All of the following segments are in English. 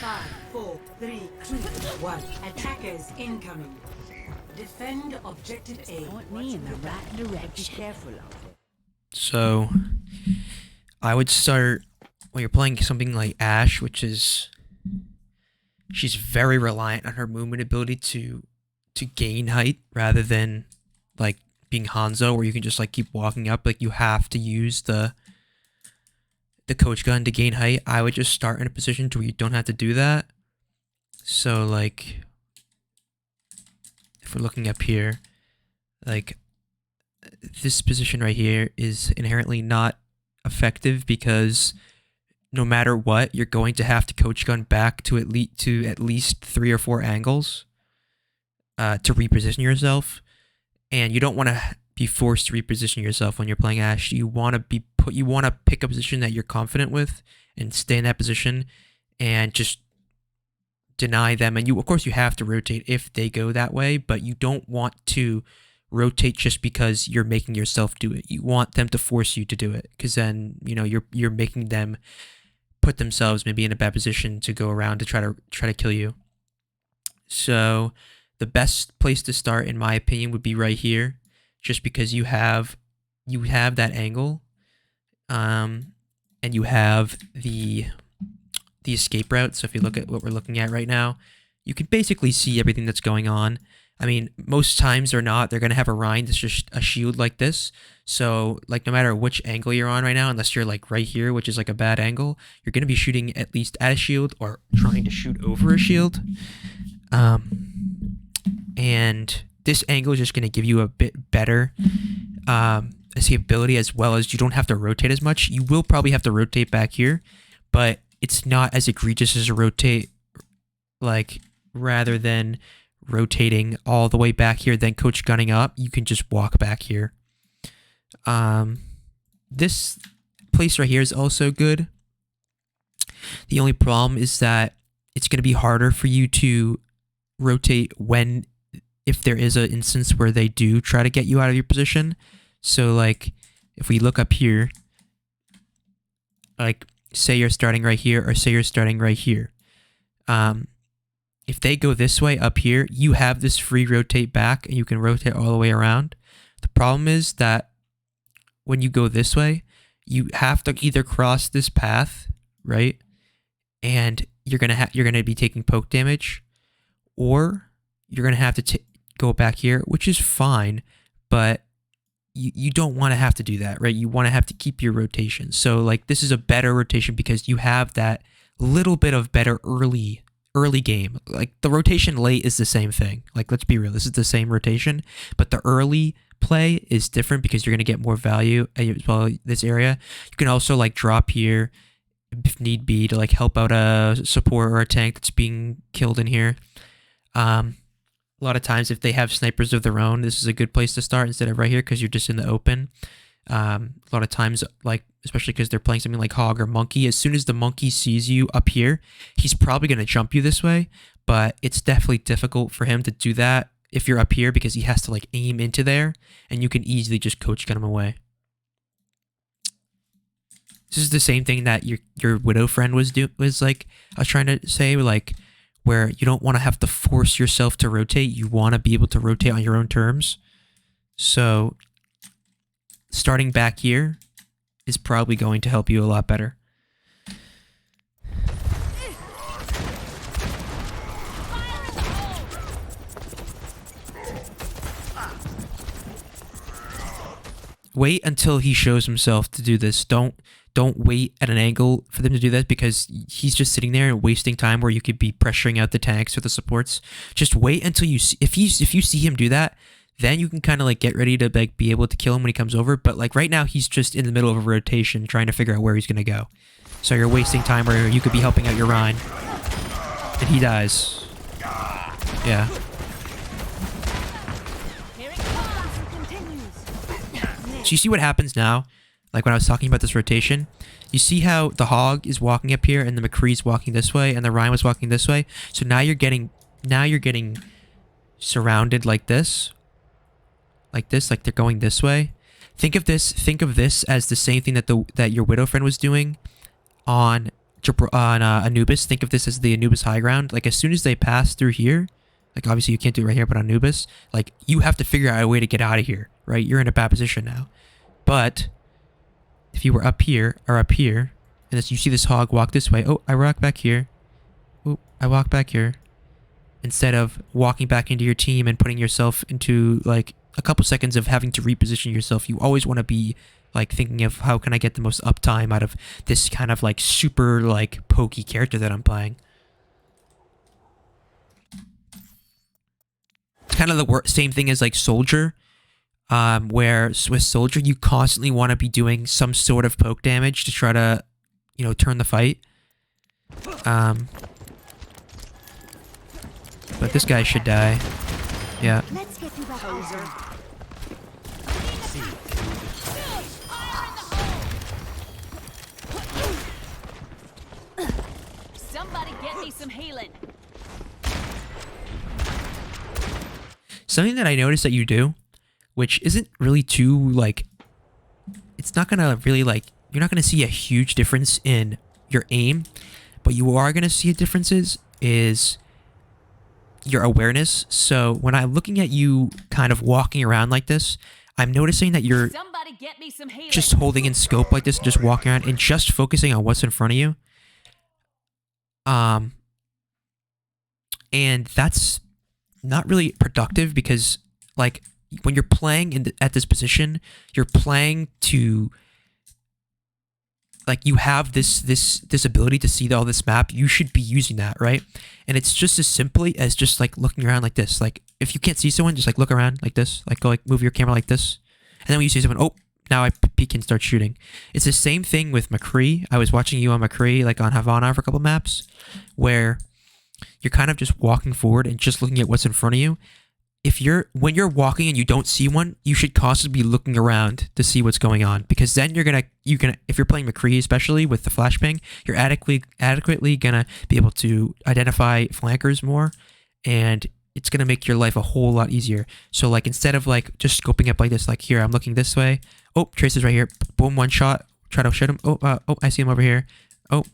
5, 4, 3, 2, 1. Attackers incoming. Defend objective A. Point me in the right direction. Be careful out there. So, I would start when you're playing something like Ashe, which is she's very reliant on her movement ability to gain height rather than like being Hanzo, where you can just like keep walking up. Like you have to use the coach gun to gain height. I would just start in a position to where you don't have to do that. So like, if we're looking up here, like this position right here is inherently not effective because no matter what, you're going to have to coach gun back to at least 3 or 4 angles to reposition yourself, and you don't want to be forced to reposition yourself when you're playing Ashe. You want to pick a position that you're confident with and stay in that position and just deny them. And of course you have to rotate if they go that way, but you don't want to rotate just because you're making yourself do it. You want them to force you to do it, because then you're making them put themselves maybe in a bad position to go around to try to kill you. So the best place to start, in my opinion, would be right here, just because you have that angle, and you have the escape route. So if you look at what we're looking at right now, you can basically see everything that's going on. I mean, most times they're not. They're going to have a Rhine that's just a shield like this. So, like, no matter which angle you're on right now, unless you're, like, right here, which is, like, a bad angle, you're going to be shooting at least at a shield or trying to shoot over a shield. And this angle is just going to give you a bit better escapability, as well as you don't have to rotate as much. You will probably have to rotate back here, but it's not as egregious as a rotate, like, rather than rotating all the way back here, then coach gunning up, you can just walk back here. This place right here is also good. The only problem is that it's going to be harder for you to rotate if there is an instance where they do try to get you out of your position. So like if we look up here, like say you're starting right here, or say you're starting right here, if they go this way up here, you have this free rotate back and you can rotate all the way around. The problem is that when you go this way, you have to either cross this path, right? And you're gonna be taking poke damage, or you're gonna have to go back here, which is fine, but you don't want to have to do that, right? You want to have to keep your rotation. So like this is a better rotation because you have that little bit of better early game. Like the rotation late is the same thing. Like let's be real, this is the same rotation, but the early play is different because you're going to get more value as well. This area you can also like drop here if need be to like help out a support or a tank that's being killed in here. A lot of times if they have snipers of their own, this is a good place to start instead of right here because you're just in the open. A lot of times, like especially because they're playing something like Hog or Monkey, as soon as the Monkey sees you up here, he's probably going to jump you this way, but it's definitely difficult for him to do that if you're up here because he has to like aim into there, and you can easily just coach gun him away. This is the same thing that your Widow friend was like I was trying to say, like where you don't want to have to force yourself to rotate. You want to be able to rotate on your own terms. So starting back here is probably going to help you a lot better. Wait until he shows himself to do this. Don't wait at an angle for them to do that because he's just sitting there and wasting time where you could be pressuring out the tanks or the supports. Just wait until you see, if you see him do that, then you can kind of like get ready to like be able to kill him when he comes over. But like right now he's just in the middle of a rotation trying to figure out where he's going to go. So you're wasting time where you could be helping out your Rhine. And he dies. Yeah. So you see what happens now? Like when I was talking about this rotation, you see how the Hog is walking up here and the McCree's walking this way and the Rhine was walking this way. So now you're getting surrounded like this. Like they're going this way. Think of this as the same thing that your Widow friend was doing on Anubis. Think of this as the Anubis high ground. Like as soon as they pass through here, like obviously you can't do it right here, but on Anubis, like you have to figure out a way to get out of here, right? You're in a bad position now. But if you were up here or up here, and as you see this hog walk this way, oh, I walk back here. Oh, I walk back here. Instead of walking back into your team and putting yourself into like a couple seconds of having to reposition yourself, you always want to be like thinking of how can I get the most uptime out of this kind of like super like pokey character that I'm playing. It's kind of the same thing as like Soldier, where with Soldier you constantly want to be doing some sort of poke damage to try to, you know, turn the fight. But this guy should die. Yeah. Let's get you back poser. Somebody get me some healing. Something that I noticed that you do, which isn't really too like, it's not gonna really like, you're not gonna see a huge difference in your aim, but you are gonna see a differences is your awareness. So when I'm looking at you kind of walking around like this, I'm noticing that you're just holding in scope like this, just walking around and just focusing on what's in front of you. And that's not really productive because like when you're playing at this position, you're playing to like you have this ability to see all this map. You should be using that, right? And it's just as simply as just like looking around like this. Like if you can't see someone, just like look around like this, like go like move your camera like this, and then when you see someone, oh, now I peek and start shooting. It's the same thing with McCree. I was watching you on McCree, like on Havana for a couple maps, where you're kind of just walking forward and just looking at what's in front of you. When you're walking and you don't see one, you should constantly be looking around to see what's going on, because then you can if you're playing McCree, especially with the flashbang, you're adequately gonna be able to identify flankers more, and it's gonna make your life a whole lot easier. So like instead of like just scoping up like this, like here I'm looking this way, oh Tracer's right here, boom, one shot, try to shoot him, oh I see him over here, oh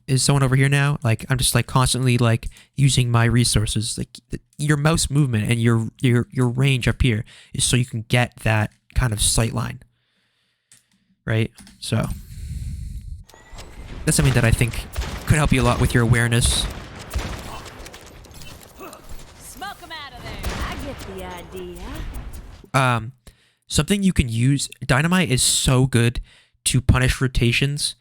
is someone over here now? Like I'm just like constantly like using my resources. Like your mouse movement and your range up here is so you can get that kind of sight line, right? So that's something that I think could help you a lot with your awareness. Smoke 'em out of there. I get the idea. Something you can use. Dynamite is so good to punish rotations.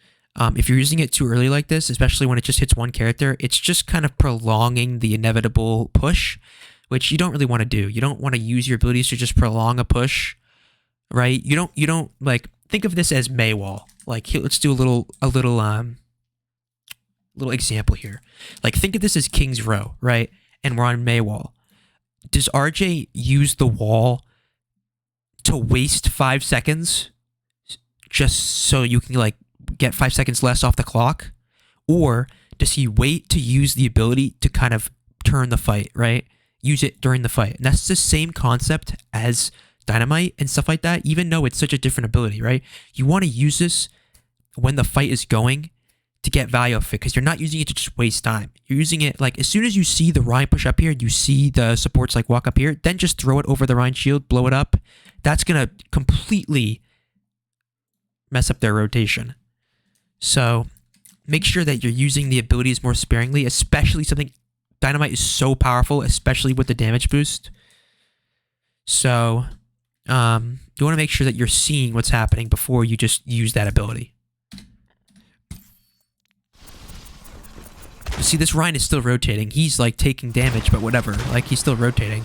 If you're using it too early like this, especially when it just hits one character, it's just kind of prolonging the inevitable push, which you don't really want to do. You don't want to use your abilities to just prolong a push, right? You don't like think of this as Maywall. Like here, let's do a little example here. Like think of this as King's Row, right? And we're on Maywall. Does RJ use the wall to waste 5 seconds just so you can like get 5 seconds less off the clock? Or does he wait to use the ability to kind of turn the fight, right? Use it during the fight. And that's the same concept as Dynamite and stuff like that, even though it's such a different ability, right? You want to use this when the fight is going to get value of it, because you're not using it to just waste time. You're using it like as soon as you see the Rhine push up here, you see the supports like walk up here, then just throw it over the Rhine shield, blow it up. That's going to completely mess up their rotation. So make sure that you're using the abilities more sparingly, especially something Dynamite is so powerful, especially with the damage boost. So you want to make sure that you're seeing what's happening before you just use that ability. See, this Rhine is still rotating. He's like taking damage, but whatever. Like he's still rotating.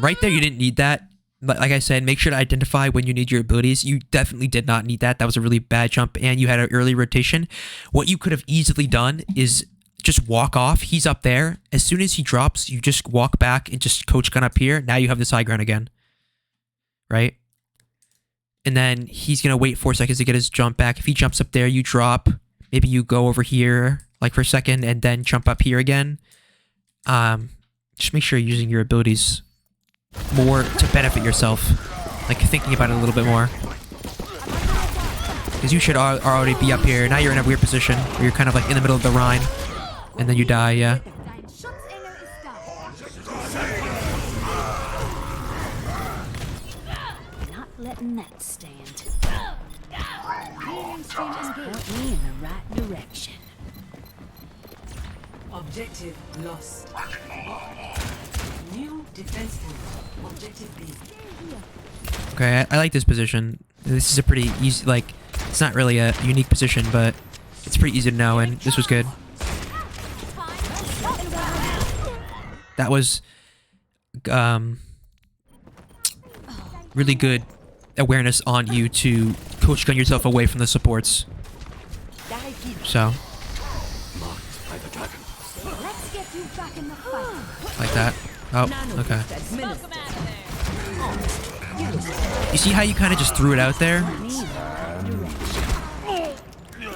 Right there, you didn't need that. But like I said, make sure to identify when you need your abilities. You definitely did not need that. That was a really bad jump, and you had an early rotation. What you could have easily done is just walk off. He's up there. As soon as he drops, you just walk back and just coach gun up here. Now you have this high ground again. Right? And then he's going to wait 4 seconds to get his jump back. If he jumps up there, you drop. Maybe you go over here like for a second and then jump up here again. Just make sure you're using your abilities more to benefit yourself. Like thinking about it a little bit more. Because you should already be up here. Now you're in a weird position where you're kind of like in the middle of the Rhine. And then you die, yeah. Not letting that stand. Point me in the right direction. Objective lost. New defense point. Objective B. Okay, I like this position. This is a pretty easy, like, it's not really a unique position, but it's pretty easy to know, and this was good. That was, really good awareness on you to coach gun yourself away from the supports. So. Like that. Oh, okay. You see how you kind of just threw it out there?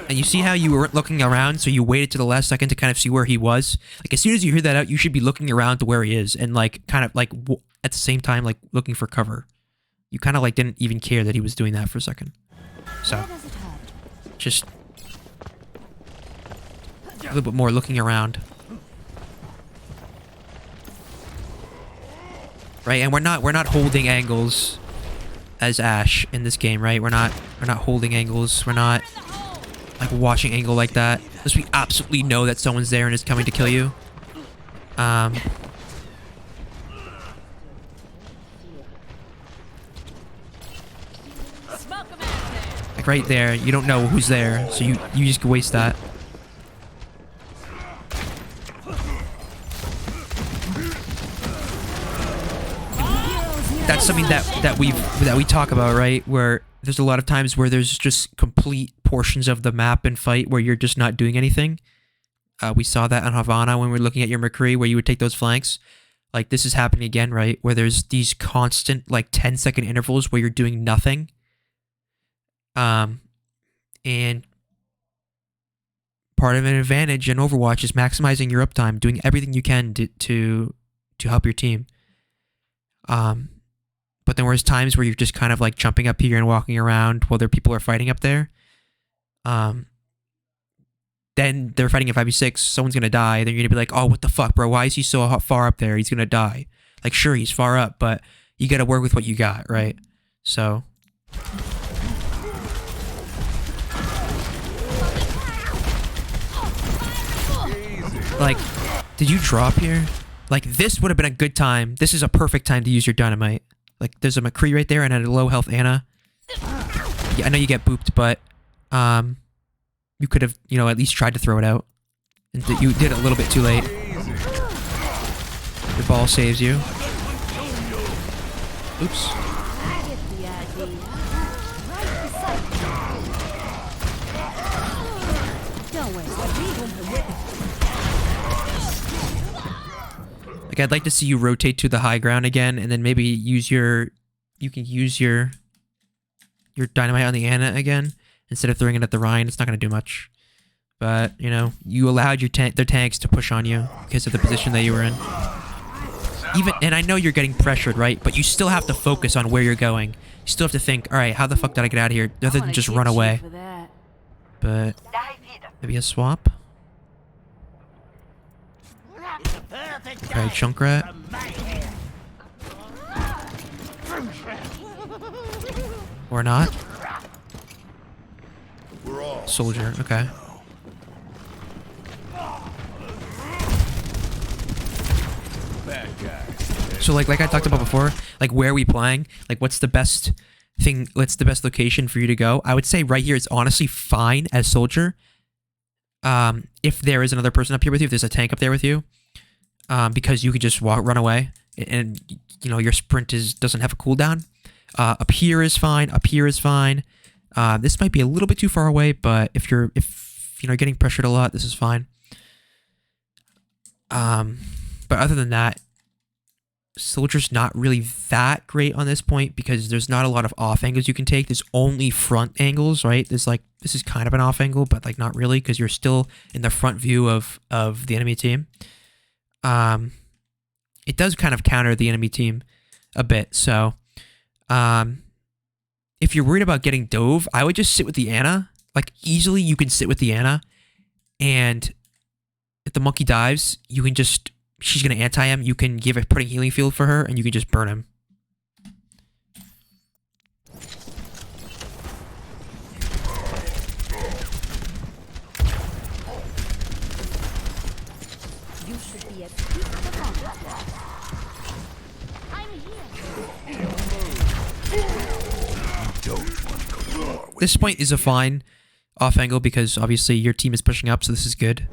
And you see how you weren't looking around, so you waited to the last second to kind of see where he was? Like, as soon as you hear that out, you should be looking around to where he is, and, like, kind of, like, at the same time, like, looking for cover. You kind of, like, didn't even care that he was doing that for a second. So, just a little bit more looking around. Right, and we're not holding angles as Ash in this game, right? We're not holding angles. We're not like watching angle like that. Unless we absolutely know that someone's there and is coming to kill you. Like right there, you don't know who's there, so you just waste that. That's something that we talk about, right? Where there's a lot of times where there's just complete portions of the map and fight where you're just not doing anything. We saw that on Havana when we were looking at your McCree, where you would take those flanks. Like, this is happening again, right? Where there's these constant, like, 10-second intervals where you're doing nothing. And part of an advantage in Overwatch is maximizing your uptime, doing everything you can to help your team. But then there's times where you're just kind of like jumping up here and walking around while people are fighting up there. Then they're fighting at 5v6, someone's gonna die, then you're gonna be like, oh, what the fuck, bro, why is he so far up there? He's gonna die. Like, sure, he's far up, but you gotta work with what you got, right? So. Like, did you drop here? Like, this would have been a good time. This is a perfect time to use your dynamite. Like, there's a McCree right there and a low health Anna. Yeah, I know you get booped, but you could have, you know, at least tried to throw it out. And you did it a little bit too late. Your ball saves you. Oops. Like, I'd like to see you rotate to the high ground again, and then maybe use you can use your dynamite on the Anna again instead of throwing it at the Rhine. It's not going to do much, but you know, you allowed their tanks to push on you because of the position that you were in. And I know you're getting pressured, right? But you still have to focus on where you're going. You still have to think, all right, how the fuck did I get out of here? Other than just run away. But maybe a swap. Alright, Junkrat. Or not. Soldier, okay. So like I talked about before, like where are we playing? Like what's the best thing, what's the best location for you to go? I would say right here is honestly fine as Soldier. If there is another person up here with you, if there's a tank up there with you. Because you could just run away, and you know your sprint doesn't have a cooldown. Up here is fine. Up here is fine. This might be a little bit too far away, but if you're getting pressured a lot, this is fine. But other than that, Soldier's not really that great on this point because there's not a lot of off angles you can take. There's only front angles, right? This is kind of an off angle, but like not really because you're still in the front view of the enemy team. It does kind of counter the enemy team a bit. So, if you're worried about getting dove, I would just sit with the Ana. Like, easily you can sit with the Ana, and if the monkey dives, you can just... She's going to anti him. You can give a putting healing field for her, and you can just burn him. You should be at peak performance. I'm here. This point is a fine off angle because obviously your team is pushing up, so this is good.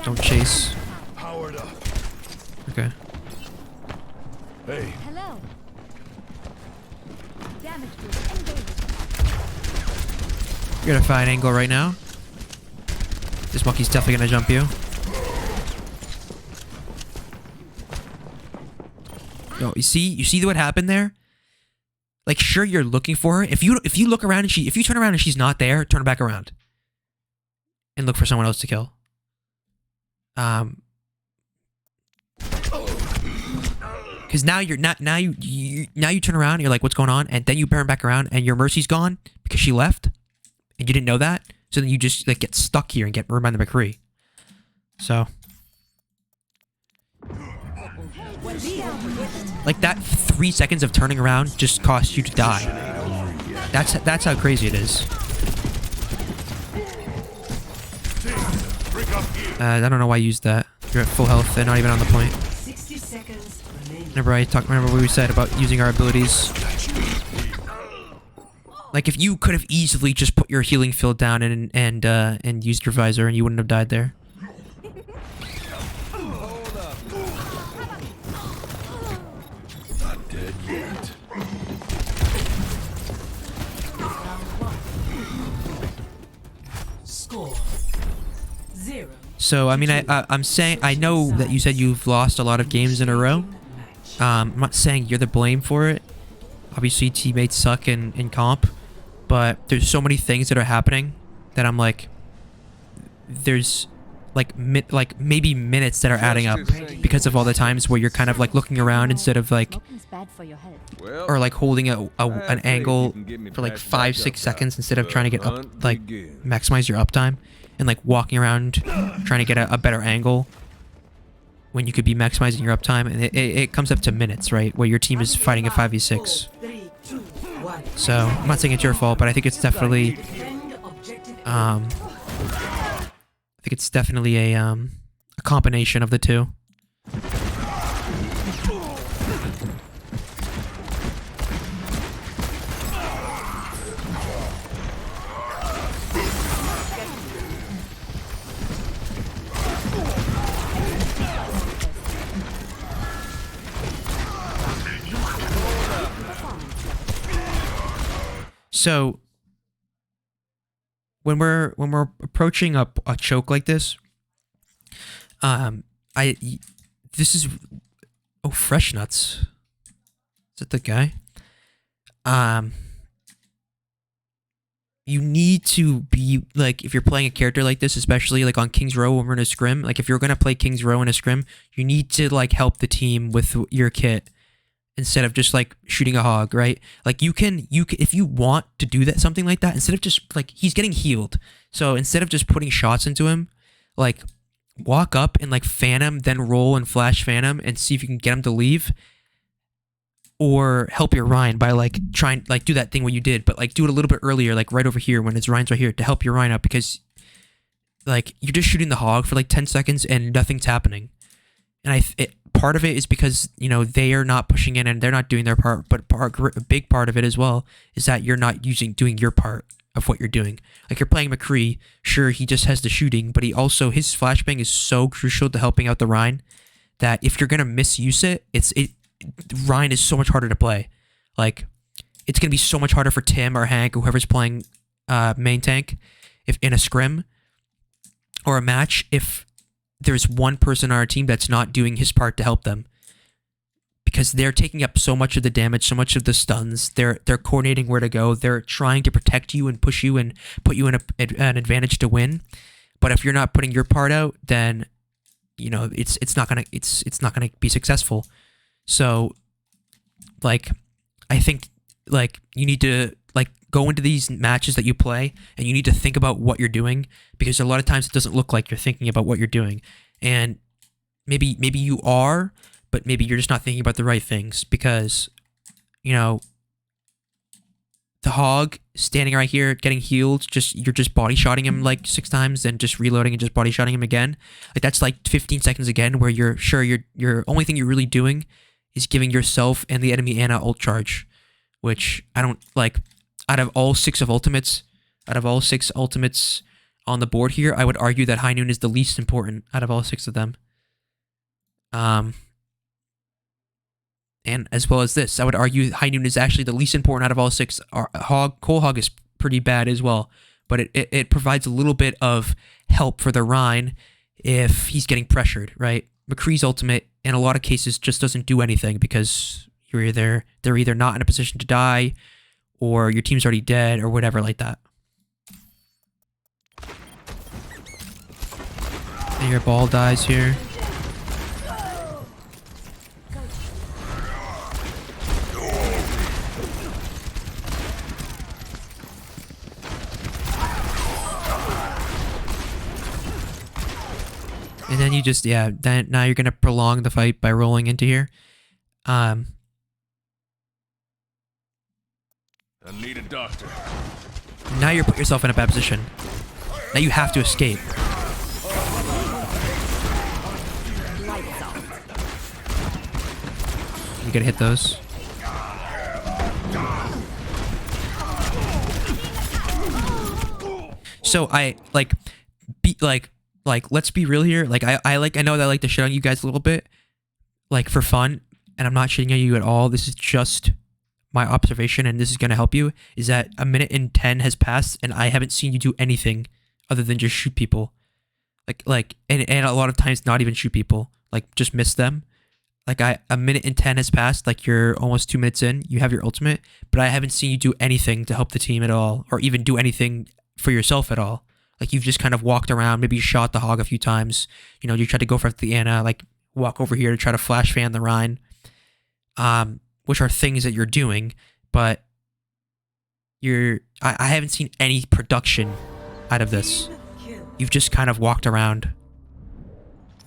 Don't chase. Powered up. Okay. Hey, Hello. Damage boost engaged. You're at a fine angle right now. This monkey's definitely gonna jump you. No, you see what happened there? Like, sure, you're looking for her. If you look around and if you turn around and she's not there, turn back around and look for someone else to kill. Because now you turn around and you're like, what's going on? And then you turn back around and your Mercy's gone because she left, and you didn't know that. So then you just like get stuck here and get reminded of McCree. So, like that 3 seconds of turning around just cost you to die. That's how crazy it is. I don't know why you used that. You're at full health. They're not even on the point. 60 seconds remaining. Remember what we said about using our abilities. Like, if you could have easily just put your healing field down and used your visor, and you wouldn't have died there. not dead yet. Score 0. So, I mean, I'm saying, I know that you said you've lost a lot of games in a row. I'm not saying you're the blame for it. Obviously, teammates suck in comp. But there's so many things that are happening that I'm like, there's like maybe minutes that are adding up because of all the times where you're kind of like looking around instead of like, Smoking's bad for your health. or like holding an angle for like 5-6 seconds instead of trying to get up, like maximize your uptime, and like walking around trying to get a better angle when you could be maximizing your uptime, and it comes up to minutes, right, where your team is fighting a 5v6. 3, 2, 1. So I'm not saying it's your fault, but I think it's definitely Defend objective A. I think it's definitely a combination of the two. So when we're approaching a choke like this, this is fresh nuts. Is that the guy? You need to be like, if you're playing a character like this, especially like on King's Row when we're in a scrim, like if you're gonna play King's Row in a scrim, you need to like help the team with your kit instead of just like shooting a hog, right? Like you can if you want to do that, something like that, instead of just like, he's getting healed, so instead of just putting shots into him, like walk up and like fan him, then roll and flash fan him and see if you can get him to leave, or help your Ryan by like trying like do that thing what you did, but like do it a little bit earlier, like right over here when his Ryan's right here, to help your Ryan out, because like you're just shooting the hog for like 10 seconds and nothing's happening. And part of it is because, you know, they are not pushing in and they're not doing their part, but a big part of it as well is that you're not doing your part of what you're doing. Like you're playing McCree, sure, he just has the shooting, but he also, his flashbang is so crucial to helping out the Ryan that if you're gonna misuse it, Ryan is so much harder to play. Like it's gonna be so much harder for Tim or Hank or whoever's playing main tank if in a scrim or a match if there's one person on our team that's not doing his part to help them. because they're taking up so much of the damage, so much of the stuns. They're coordinating where to go. They're trying to protect you and push you and put you in an advantage to win. But if you're not putting your part out, then it's not gonna be successful. So, like, I think like you need to like go into these matches that you play and you need to think about what you're doing, because a lot of times it doesn't look like you're thinking about what you're doing, and maybe you are, but maybe you're just not thinking about the right things, because the hog standing right here getting healed, you're just body shotting him like 6 times, then just reloading and just body shotting him again. Like that's like 15 seconds again where you're only thing you're really doing is giving yourself and the enemy Ana ult charge, which I don't like. Out of all 6 ultimates on the board here, I would argue that High Noon is the least important out of all 6 of them. And as well as this, I would argue High Noon is actually the least important out of all 6. Coal Hog is pretty bad as well, but it provides a little bit of help for the Rhine if he's getting pressured, right? McCree's ultimate, in a lot of cases, just doesn't do anything because they're either not in a position to die, or your team's already dead, or whatever like that. And your ball dies here. And then you just, then now you're going to prolong the fight by rolling into here. I need a doctor. Now you're putting yourself in a bad position. Now you have to escape. You gotta hit those. So let's be real here. Like I know that I like to shit on you guys a little bit, like for fun, and I'm not shitting on you at all. This is just my observation, and this is gonna help you. Is that 1 minute and 10 has passed, and I haven't seen you do anything other than just shoot people, and a lot of times not even shoot people, like just miss them. Like 1 minute and 10 has passed, like you're almost 2 minutes in, you have your ultimate, but I haven't seen you do anything to help the team at all, or even do anything for yourself at all. Like you've just kind of walked around, maybe you shot the hog a few times, you tried to go for the Ana, like walk over here to try to flash fan the Rhine, which are things that you're doing, but I haven't seen any production out of this. You've just kind of walked around.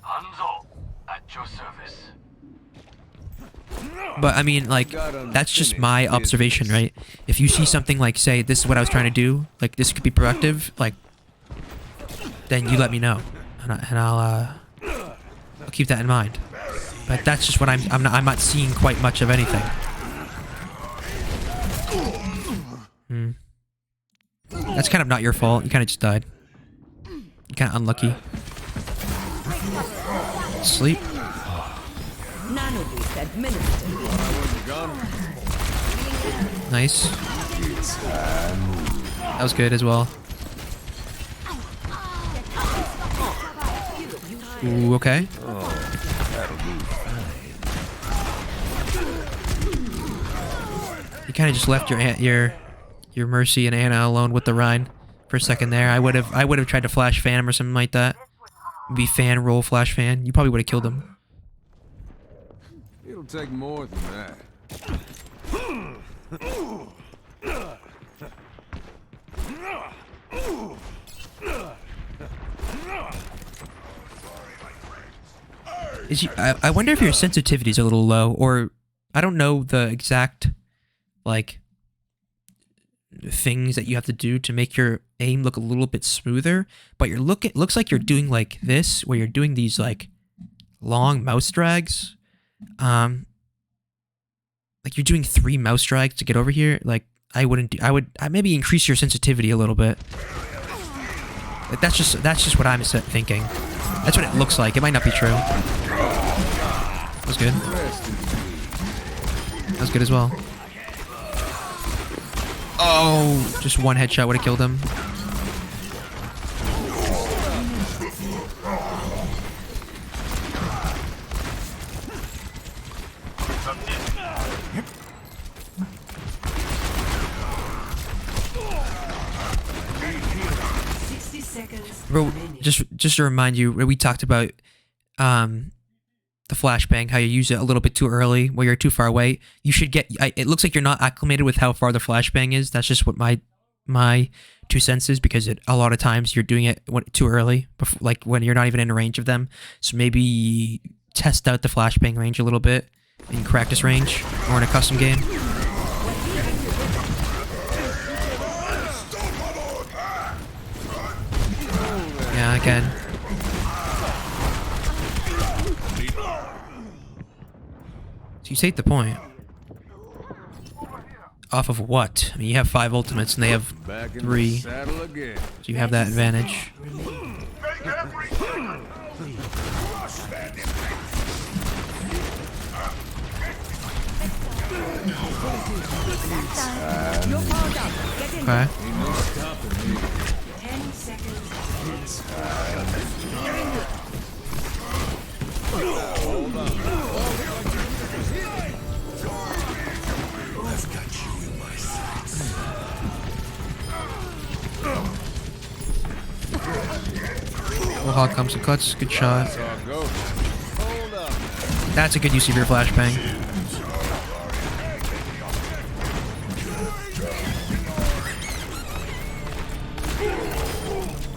Hanzo, at your service. But I mean, like, that's just my observation, right? If you see something like, say, this is what I was trying to do, like this could be productive, like, then you let me know, and I'll keep that in mind. But that's just what I'm not seeing quite much of anything. That's kind of not your fault. You kind of just died. You're kind of unlucky. Sleep. Nice. That was good as well. Ooh, okay. You kind of just left your Mercy and Ana alone with the Rhine for a second there. I would have tried to flash fan him or something like that. Be fan roll flash fan. You probably would have killed him. It'll take more than that. I wonder if your sensitivity is a little low, or I don't know the exact like things that you have to do to make your aim look a little bit smoother, but looks like you're doing like this, where you're doing these like long mouse drags. Like you're doing 3 mouse drags to get over here. Like I would maybe increase your sensitivity a little bit. Like that's just what I'm thinking. That's what it looks like. It might not be true. That was good. That was good as well. Oh, just one headshot would have killed him. seconds. Bro, remaining. just to remind you, we talked about the flashbang, how you use it a little bit too early, where you're too far away. You should get. It looks like you're not acclimated with how far the flashbang is. That's just what my 2 cents is, because a lot of times you're doing it too early, before, like when you're not even in range of them. So maybe test out the flashbang range a little bit in practice range or in a custom game. Yeah, again. So you take the point. Off of what? I mean, you have 5 ultimates and they have Back in 3. the saddle again. So you have that advantage. Okay. 10 seconds. Well, Hawk comes and cuts. Good shot. That's all go. Hold up. That's a good use of your flashbang.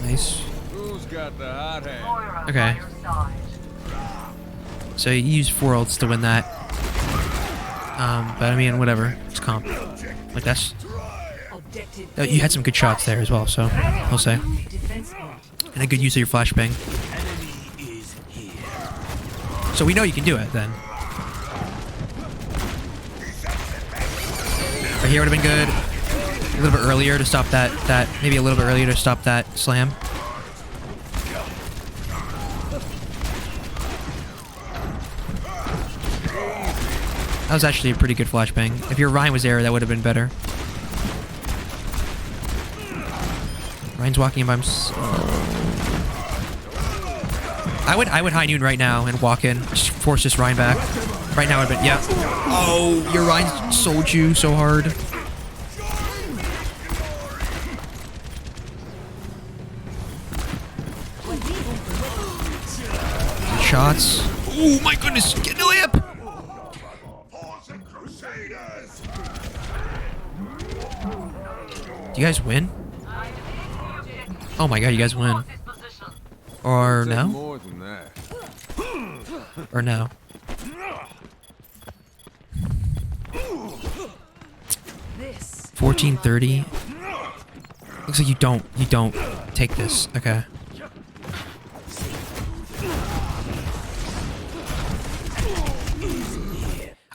Nice. Who's got the hot hand? Okay. So you use 4 ults to win that. But I mean, whatever. It's comp. Like that's. Objective Oh, you had some good shots there as well, so I'll say. defense point. And a good use of your flashbang. So we know you can do it then. Right here would have been good. A little bit earlier to stop that maybe a little bit earlier to stop that slam. That was actually a pretty good flashbang. If your Ryan was there, that would have been better. Ryan's walking in by himself. I would high noon right now and walk in. Just force this Ryan back. Right now I'd been, yeah. Oh, your Ryan sold you so hard. Good shots. Oh my goodness, get the layup. Do you guys win? Oh my god, you guys win. Or Said no? more than that. Or no? This 1430. Looks like you don't take this. Okay.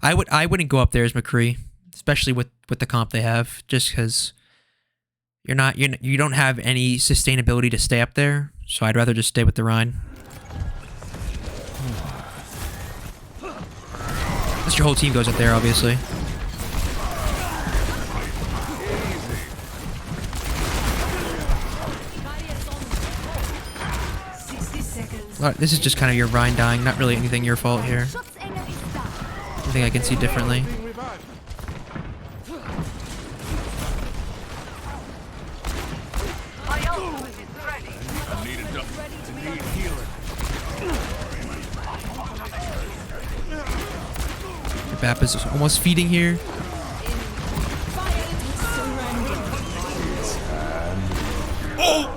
I wouldn't go up there as McCree, especially with the comp they have, just because you don't have any sustainability to stay up there. So I'd rather just stay with the Rhine. Unless your whole team goes up there, obviously. This is just kind of your Rhine dying, not really anything your fault here. Anything I can see differently. I need a doctor. I need healing. Your Bap is almost feeding here. Oh!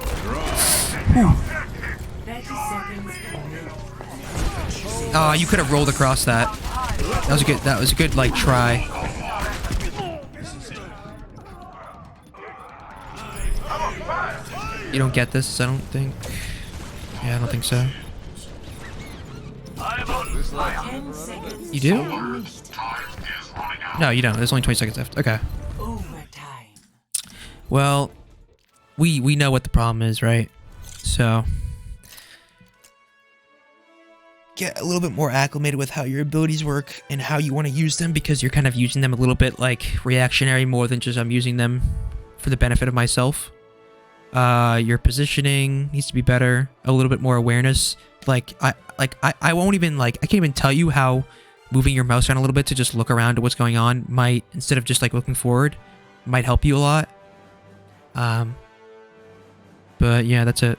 30 seconds remaining. Oh, you could have rolled across that. That was a good like try. You don't get this, I don't think. Yeah, I don't think so. This like 10 seconds. You do? No, you don't. There's only 20 seconds left. Okay. Overtime. Well, we know what the problem is, right? So get a little bit more acclimated with how your abilities work and how you want to use them, because you're kind of using them a little bit like reactionary more than just I'm using them for the benefit of myself. Your positioning needs to be better, a little bit more awareness. I won't even I can't even tell you how moving your mouse around a little bit to just look around at what's going on might, instead of just like looking forward, might help you a lot. But yeah, that's it.